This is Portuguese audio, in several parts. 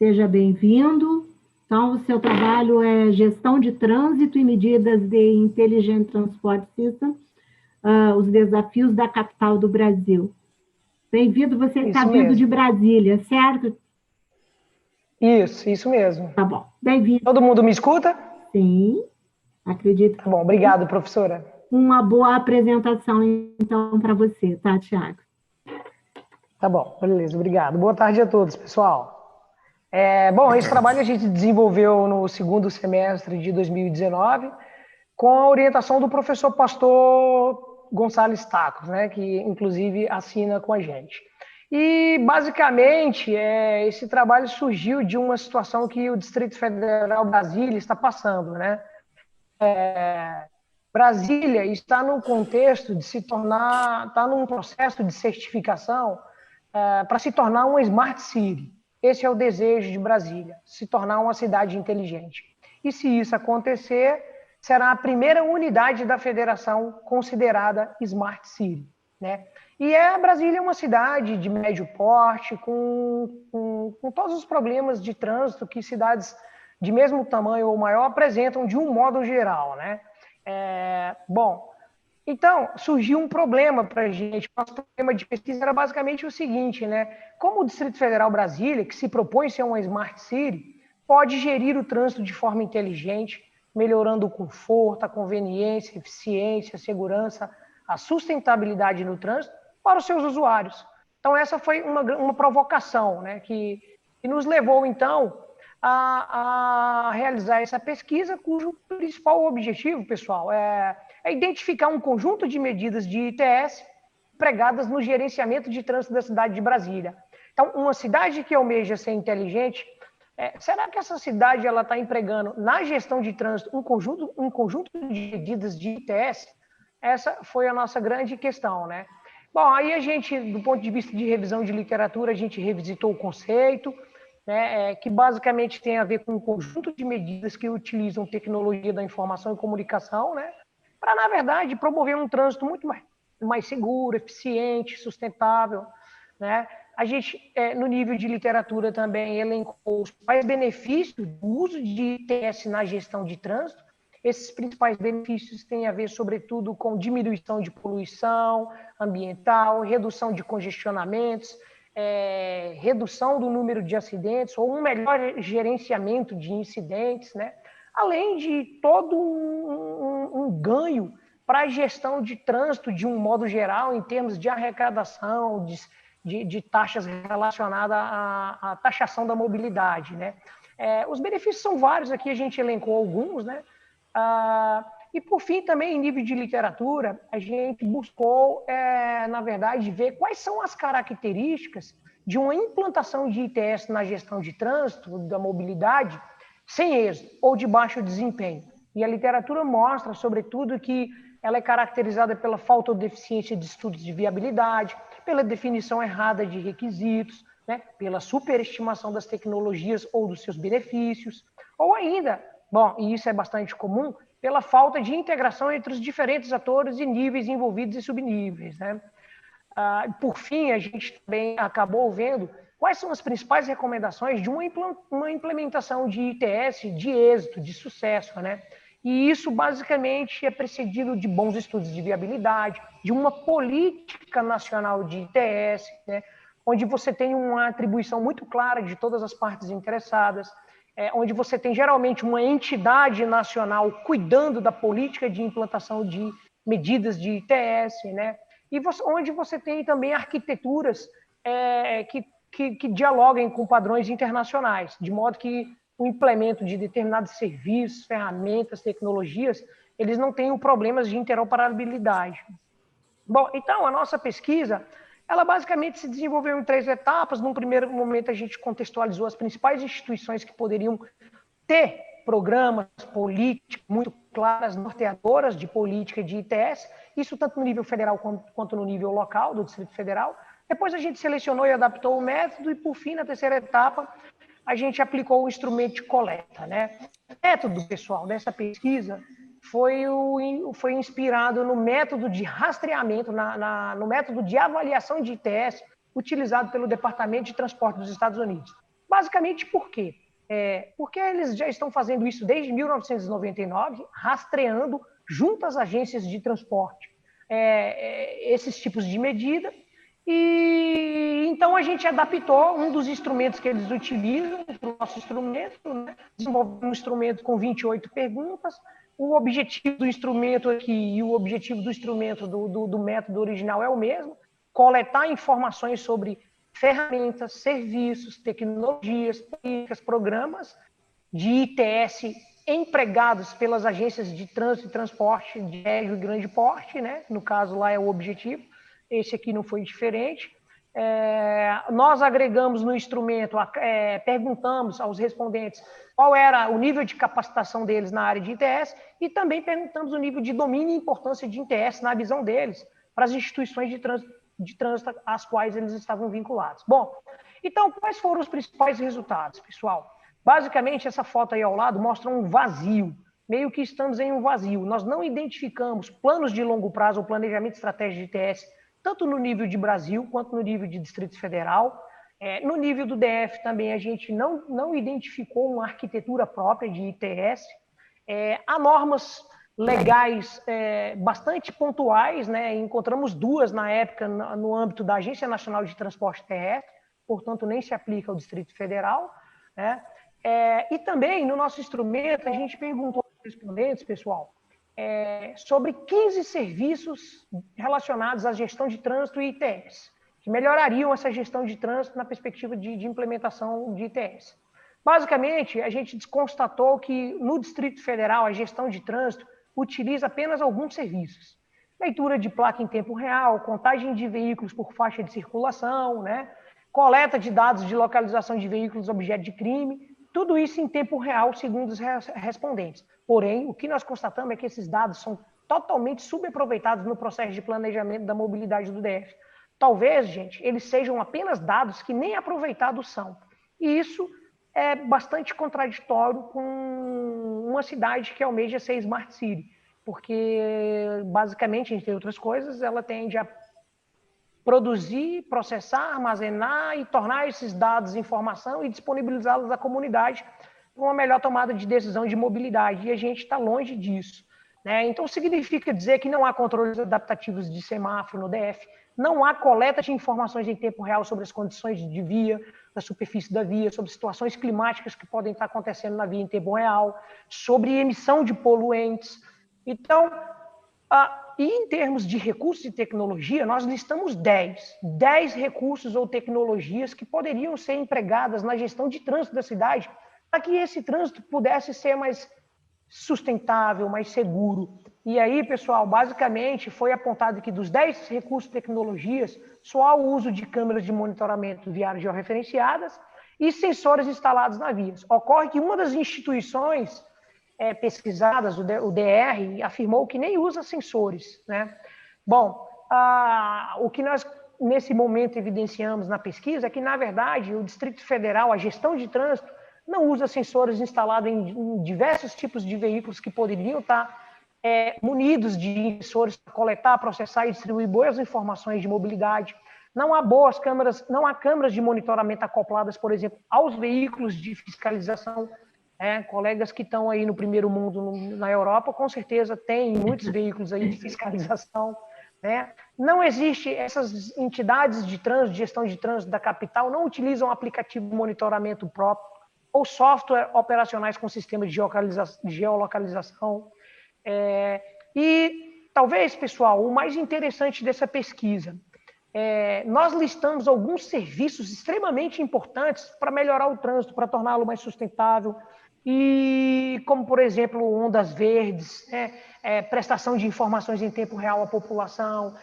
Seja bem-vindo. Então, o seu trabalho é gestão de trânsito e medidas de Intelligent Transport System, os desafios da capital do Brasil. Bem-vindo, você está Isso vindo de mesmo. Brasília, certo? Isso mesmo. Tá bom. Bem-vindo. Todo mundo me escuta? Sim, acredito Tá que bom, obrigado, professora. uma boa apresentação, então, para você, tá, Tiago? Tá bom, beleza, obrigado. Boa tarde a todos, pessoal. Bom, esse trabalho a gente desenvolveu no segundo semestre de 2019, com a orientação do professor Pastor Gonçalves Tacos, né, que inclusive assina com a gente. E, basicamente, esse trabalho surgiu de uma situação que o Distrito Federal Brasília está passando, né? Brasília está num contexto de se tornar, está num processo de certificação para se tornar uma Smart City. Esse é o desejo de Brasília, se tornar uma cidade inteligente. E se isso acontecer, será a primeira unidade da federação considerada Smart City, né? E Brasília é uma cidade de médio porte, com todos os problemas de trânsito que cidades de mesmo tamanho ou maior apresentam de um modo geral, né? Bom, então surgiu um problema para a gente. Nosso problema de pesquisa era basicamente o seguinte, né? Como o Distrito Federal Brasília, que se propõe ser uma Smart City, pode gerir o trânsito de forma inteligente, melhorando o conforto, a conveniência, a eficiência, a segurança, a sustentabilidade no trânsito para os seus usuários. Então, essa foi uma provocação, né, que nos levou, então, a realizar essa pesquisa, cujo principal objetivo, pessoal, é identificar um conjunto de medidas de ITS empregadas no gerenciamento de trânsito da cidade de Brasília. Então, uma cidade que almeja ser inteligente, será que essa cidade está empregando na gestão de trânsito um conjunto de medidas de ITS? Essa foi a nossa grande questão, né? Bom, aí a gente, do ponto de vista de revisão de literatura, a gente revisitou o conceito, né, que basicamente tem a ver com um conjunto de medidas que utilizam tecnologia da informação e comunicação, né, para, na verdade, promover um trânsito muito mais seguro, eficiente, sustentável, né? A gente, no nível de literatura, também elencou os principais benefícios do uso de ITS na gestão de trânsito. Esses principais benefícios têm a ver, sobretudo, com diminuição de poluição ambiental, redução de congestionamentos, redução do número de acidentes ou um melhor gerenciamento de incidentes, né? Além de todo um ganho para a gestão de trânsito de um modo geral, em termos de arrecadação, de taxas relacionadas à taxação da mobilidade, né? Os benefícios são vários, aqui a gente elencou alguns, né? E, por fim, também, em nível de literatura, a gente buscou, na verdade, ver quais são as características de uma implantação de ITS na gestão de trânsito, da mobilidade, sem êxito ou de baixo desempenho. E a literatura mostra, sobretudo, que ela é caracterizada pela falta ou deficiência de estudos de viabilidade, pela definição errada de requisitos, né, pela superestimação das tecnologias ou dos seus benefícios, ou ainda, bom, e isso é bastante comum, pela falta de integração entre os diferentes atores e níveis envolvidos e subníveis, né? Por fim, a gente também acabou vendo quais são as principais recomendações de uma implementação de ITS de êxito, de sucesso, né? E isso, basicamente, é precedido de bons estudos de viabilidade, de uma política nacional de ITS, né? Onde você tem uma atribuição muito clara de todas as partes interessadas, onde você tem, geralmente, uma entidade nacional cuidando da política de implantação de medidas de ITS, né? E onde você tem também arquiteturas que dialoguem com padrões internacionais, de modo que o implemento de determinados serviços, ferramentas, tecnologias, eles não tenham problemas de interoperabilidade. Bom, então, a nossa pesquisa, ela basicamente se desenvolveu em 3 etapas. Num primeiro momento, a gente contextualizou as principais instituições que poderiam ter programas, políticas muito claras, norteadoras de política de ITS, isso tanto no nível federal quanto no nível local do Distrito Federal. Depois a gente selecionou e adaptou o método e, por fim, na terceira etapa, a gente aplicou o instrumento de coleta, né? O método, pessoal, dessa pesquisa foi inspirado no método de rastreamento, no método de avaliação de ITS utilizado pelo Departamento de Transporte dos Estados Unidos. Basicamente, por quê? Porque eles já estão fazendo isso desde 1999, rastreando junto às agências de transporte esses tipos de medida. E então a gente adaptou um dos instrumentos que eles utilizam para o nosso instrumento, né? Desenvolvemos um instrumento com 28 perguntas. O objetivo do instrumento aqui e o objetivo do instrumento do método original é o mesmo: coletar informações sobre ferramentas, serviços, tecnologias, políticas, programas de ITS empregados pelas agências de trânsito e transporte de médio e grande porte, né? No caso lá é o objetivo, esse aqui não foi diferente. Nós agregamos no instrumento, perguntamos aos respondentes qual era o nível de capacitação deles na área de ITS e também perguntamos o nível de domínio e importância de ITS na visão deles para as instituições de trânsito às quais eles estavam vinculados. Bom, então, quais foram os principais resultados, pessoal? Basicamente, essa foto aí ao lado mostra um vazio, meio que estamos em um vazio. Nós não identificamos planos de longo prazo ou planejamento estratégico de ITS, tanto no nível de Brasil quanto no nível de Distrito Federal. No nível do DF também a gente não identificou uma arquitetura própria de ITS. Há normas legais bastante pontuais, né? Encontramos duas na época no âmbito da Agência Nacional de Transporte Terrestre, portanto nem se aplica ao Distrito Federal, né? E também no nosso instrumento a gente perguntou aos respondentes, pessoal, sobre 15 serviços relacionados à gestão de trânsito e ITS, que melhorariam essa gestão de trânsito na perspectiva de implementação de ITS. Basicamente, a gente constatou que no Distrito Federal a gestão de trânsito utiliza apenas alguns serviços: leitura de placa em tempo real, contagem de veículos por faixa de circulação, né? Coleta de dados de localização de veículos objeto de crime, tudo isso em tempo real, segundo os respondentes. Porém, o que nós constatamos é que esses dados são totalmente subaproveitados no processo de planejamento da mobilidade do DF. Talvez, gente, eles sejam apenas dados que nem aproveitados são. E isso é bastante contraditório com uma cidade que almeja ser Smart City, porque, basicamente, entre outras coisas, ela tende a produzir, processar, armazenar e tornar esses dados informação e disponibilizá-los à comunidade para uma melhor tomada de decisão de mobilidade. E a gente está longe disso, né? Então, significa dizer que não há controles adaptativos de semáforo no DF, não há coleta de informações em tempo real sobre as condições de via, da superfície da via, sobre situações climáticas que podem estar acontecendo na via em tempo real, sobre emissão de poluentes. Então, e em termos de recursos e tecnologia, nós listamos 10 recursos ou tecnologias que poderiam ser empregadas na gestão de trânsito da cidade para que esse trânsito pudesse ser mais sustentável, mais seguro. E aí, pessoal, basicamente foi apontado que dos 10 recursos e tecnologias, só há o uso de câmeras de monitoramento viário georreferenciadas e sensores instalados na via. Ocorre que uma das instituições pesquisadas, o DR, afirmou que nem usa sensores, né? Bom, o que nós, nesse momento, evidenciamos na pesquisa é que, na verdade, o Distrito Federal, a gestão de trânsito, não usa sensores instalados em diversos tipos de veículos que poderiam estar munidos de sensores para coletar, processar e distribuir boas informações de mobilidade. Não há boas câmeras, não há câmeras de monitoramento acopladas, por exemplo, aos veículos de fiscalização. Colegas que estão aí no primeiro mundo na Europa, com certeza tem muitos veículos aí de fiscalização, né? Não existe, essas entidades de trânsito, de gestão de trânsito da capital, não utilizam aplicativo de monitoramento próprio ou software operacionais com sistemas de geolocalização. E talvez, pessoal, o mais interessante dessa pesquisa, nós listamos alguns serviços extremamente importantes para melhorar o trânsito, para torná-lo mais sustentável, e como, por exemplo, ondas verdes, prestação de informações em tempo real à população,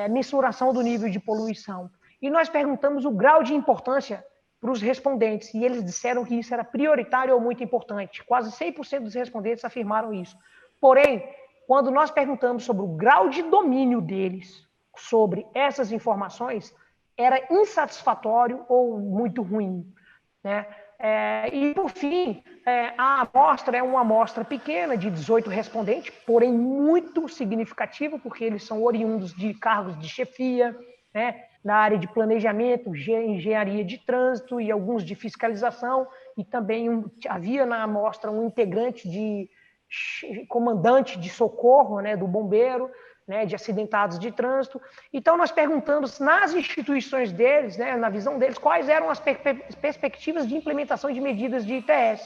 mensuração do nível de poluição. E nós perguntamos o grau de importância para os respondentes, e eles disseram que isso era prioritário ou muito importante. Quase 100% dos respondentes afirmaram isso. Porém, quando nós perguntamos sobre o grau de domínio deles sobre essas informações, era insatisfatório ou muito ruim, né? E, por fim, a amostra é uma amostra pequena, de 18 respondentes, porém muito significativa, porque eles são oriundos de cargos de chefia, né, na área de planejamento, engenharia de trânsito e alguns de fiscalização, e também havia na amostra um integrante de comandante de socorro, né, do bombeiro, né, de acidentados de trânsito. Então, nós perguntamos nas instituições deles, né, na visão deles, quais eram as perspectivas de implementação de medidas de ITS.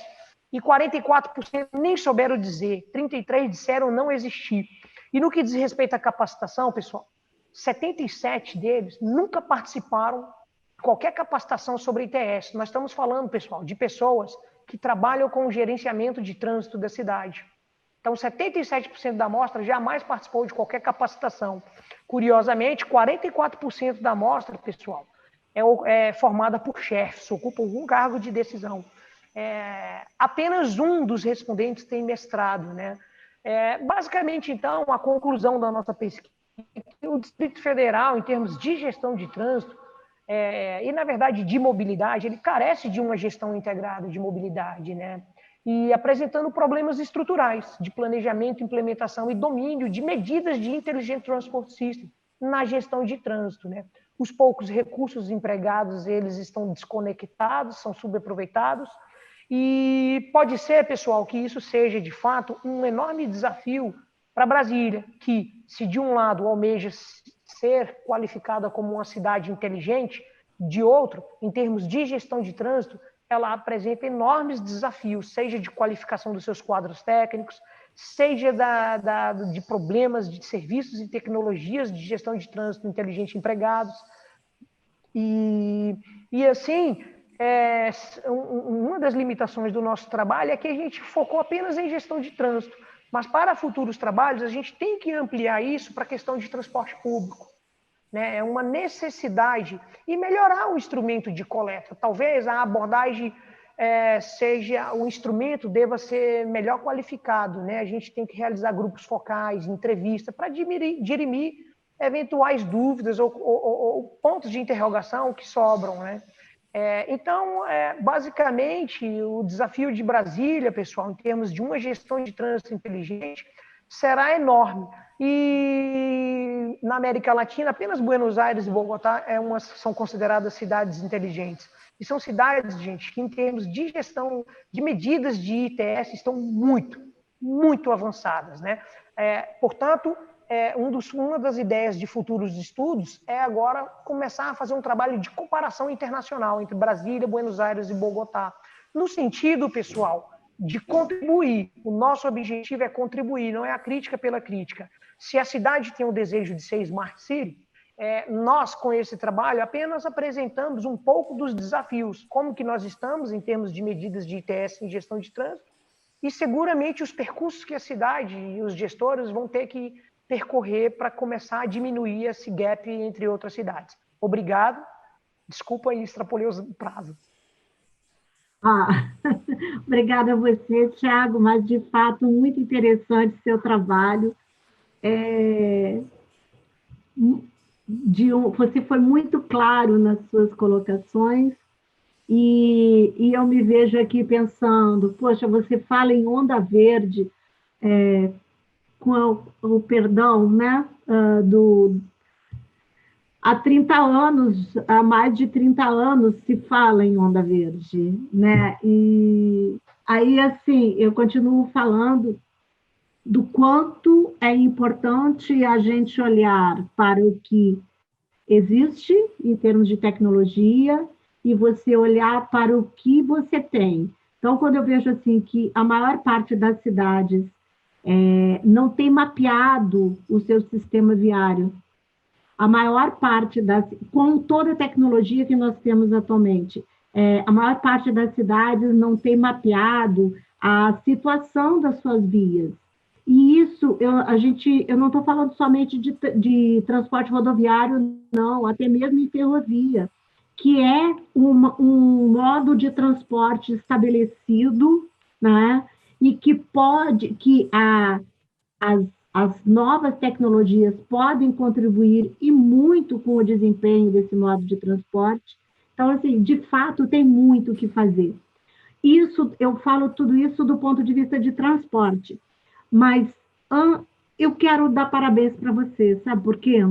E 44% nem souberam dizer, 33% disseram não existir. E no que diz respeito à capacitação, pessoal, 77 deles nunca participaram de qualquer capacitação sobre ITS. Nós estamos falando, pessoal, de pessoas que trabalham com o gerenciamento de trânsito da cidade. Então, 77% da amostra jamais participou de qualquer capacitação. Curiosamente, 44% da amostra, pessoal, é formada por chefes, ocupam algum cargo de decisão. Apenas um dos respondentes tem mestrado, né? Basicamente, então, a conclusão da nossa pesquisa o Distrito Federal, em termos de gestão de trânsito, e, na verdade, de mobilidade, ele carece de uma gestão integrada de mobilidade, né? E apresentando problemas estruturais de planejamento, implementação e domínio de medidas de Intelligent Transport System na gestão de trânsito, né? Os poucos recursos empregados, eles estão desconectados, são subaproveitados, e pode ser, pessoal, que isso seja, de fato, um enorme desafio para Brasília, que, se de um lado almeja ser qualificada como uma cidade inteligente, de outro, em termos de gestão de trânsito, ela apresenta enormes desafios, seja de qualificação dos seus quadros técnicos, seja de problemas de serviços e tecnologias de gestão de trânsito inteligente empregados. E assim, uma das limitações do nosso trabalho é que a gente focou apenas em gestão de trânsito. Mas para futuros trabalhos, a gente tem que ampliar isso para a questão de transporte público, né? É uma necessidade e melhorar o instrumento de coleta. Talvez a abordagem seja, o instrumento deva ser melhor qualificado, né? A gente tem que realizar grupos focais, entrevista, para dirimir eventuais dúvidas ou pontos de interrogação que sobram, né? Então, basicamente, o desafio de Brasília, pessoal, em termos de uma gestão de trânsito inteligente, será enorme. E na América Latina, apenas Buenos Aires e Bogotá são consideradas cidades inteligentes. E são cidades, gente, que em termos de gestão de medidas de ITS estão muito, muito avançadas, né? Portanto, uma das ideias de futuros estudos é agora começar a fazer um trabalho de comparação internacional entre Brasília, Buenos Aires e Bogotá, no sentido, pessoal, de contribuir. O nosso objetivo é contribuir, não é a crítica pela crítica. Se a cidade tem o desejo de ser Smart City, nós, com esse trabalho, apenas apresentamos um pouco dos desafios, como que nós estamos em termos de medidas de ITS em gestão de trânsito, e seguramente os percursos que a cidade e os gestores vão ter que percorrer para começar a diminuir esse gap entre outras cidades. Obrigado. Desculpa aí, extrapolei os prazos. Obrigada a você, Thiago, mas de fato muito interessante seu trabalho. Você foi muito claro nas suas colocações e eu me vejo aqui pensando, poxa, você fala em onda verde, com o perdão, né, há 30 anos, há mais de 30 anos se fala em onda verde, né? E aí, assim, eu continuo falando do quanto é importante a gente olhar para o que existe em termos de tecnologia e você olhar para o que você tem. Então, quando eu vejo assim que a maior parte das cidades não tem mapeado o seu sistema viário, a maior parte com toda a tecnologia que nós temos atualmente, a maior parte das cidades não tem mapeado a situação das suas vias. E isso, eu não estou falando somente de transporte rodoviário, não, até mesmo em ferrovia, que é um modo de transporte estabelecido, né? E que as novas tecnologias podem contribuir e muito com o desempenho desse modo de transporte. Então, assim, de fato, tem muito o que fazer. Eu falo tudo isso do ponto de vista de transporte, mas eu quero dar parabéns para você, sabe por quê?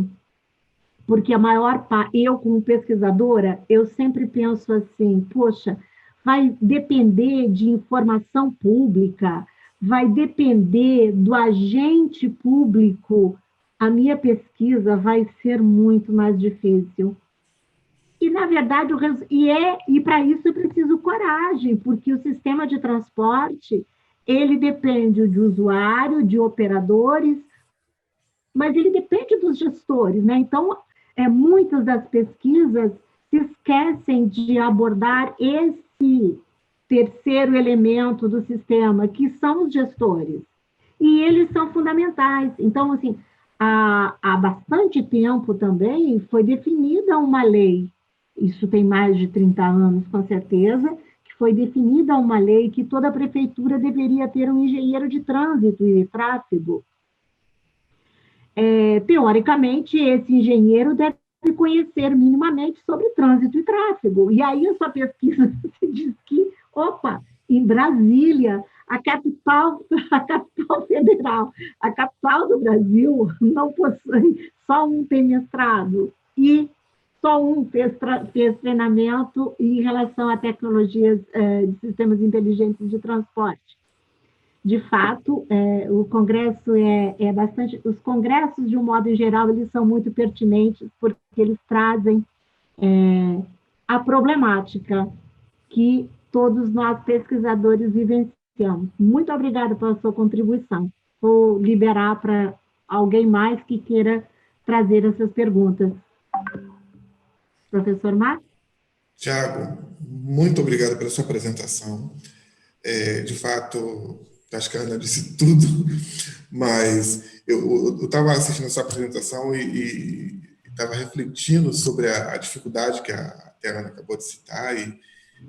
porque a maior parte, eu como pesquisadora, eu sempre penso assim, poxa, vai depender de informação pública, vai depender do agente público, a minha pesquisa vai ser muito mais difícil. E, na verdade, e para isso eu preciso coragem, porque o sistema de transporte, ele depende de usuário, de operadores, mas ele depende dos gestores, né? Então, muitas das pesquisas se esquecem de abordar esse terceiro elemento do sistema, que são os gestores. E eles são fundamentais. Então, assim, há bastante tempo também foi definida uma lei, isso tem mais de 30 anos, com certeza, que foi definida uma lei que toda prefeitura deveria ter um engenheiro de trânsito e de tráfego. Teoricamente, esse engenheiro deve conhecer minimamente sobre trânsito e tráfego. E aí a sua pesquisa diz que, opa, em Brasília, a capital federal, a capital do Brasil, não possui, só um tem mestrado, e só um fez treinamento em relação a tecnologias de sistemas inteligentes de transporte. De fato, o Congresso é bastante... Os congressos, de um modo geral, eles são muito pertinentes, porque eles trazem a problemática que todos nós, pesquisadores, vivenciamos. Muito obrigada pela sua contribuição. Vou liberar para alguém mais que queira trazer essas perguntas. Professor Marcos? Tiago, muito obrigado pela sua apresentação. De fato, acho que a Ana disse tudo, mas eu estava assistindo a sua apresentação e estava refletindo sobre a dificuldade que a Ana acabou de citar, e,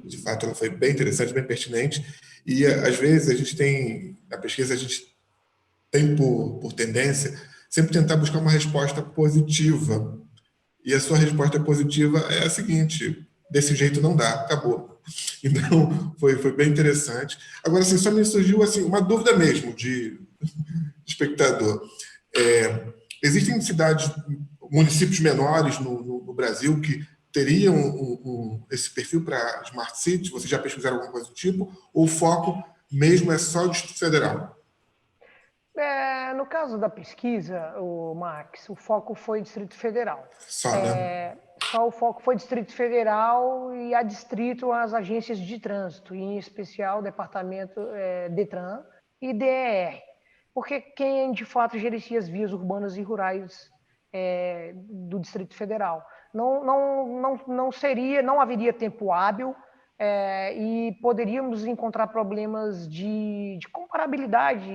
de fato, ela foi bem interessante, bem pertinente. E, às vezes, a gente tem, na pesquisa, a gente tem por tendência sempre tentar buscar uma resposta positiva. E a sua resposta positiva é a seguinte: desse jeito não dá, acabou. Então, foi bem interessante. Agora, assim, só me surgiu assim, uma dúvida mesmo de espectador. Existem cidades, municípios menores no Brasil que teriam esse perfil para Smart Cities? Vocês já pesquisaram alguma coisa do tipo? Ou o foco mesmo é só o Distrito Federal? No caso da pesquisa, o Max, o foco foi Distrito Federal. Só, né? Só o foco foi Distrito Federal e adstrito às agências de trânsito, em especial o Departamento DETRAN e DER, porque quem de fato gerencia as vias urbanas e rurais do Distrito Federal. Não haveria tempo hábil e poderíamos encontrar problemas de comparabilidade,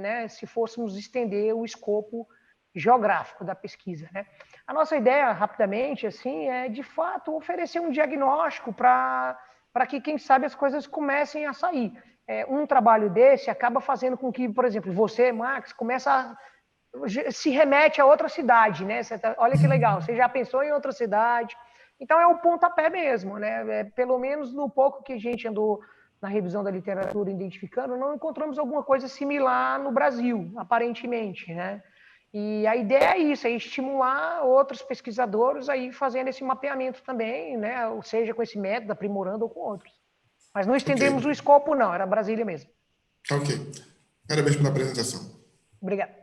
né, se fôssemos estender o escopo geográfico da pesquisa, né? A nossa ideia, rapidamente, assim, é de fato oferecer um diagnóstico para que, quem sabe, as coisas comecem a sair. Um trabalho desse acaba fazendo com que, por exemplo, você, Max, se remete a outra cidade, né? Olha que legal, você já pensou em outra cidade. Então é um pontapé mesmo, né? Pelo menos no pouco que a gente andou na revisão da literatura identificando, não encontramos alguma coisa similar no Brasil, aparentemente, né? E a ideia é isso, é estimular outros pesquisadores aí fazendo esse mapeamento também, né? Ou seja, com esse método, aprimorando ou com outros. Mas não estendemos o escopo, não, era Brasília mesmo. Ok. Parabéns pela apresentação. Obrigado.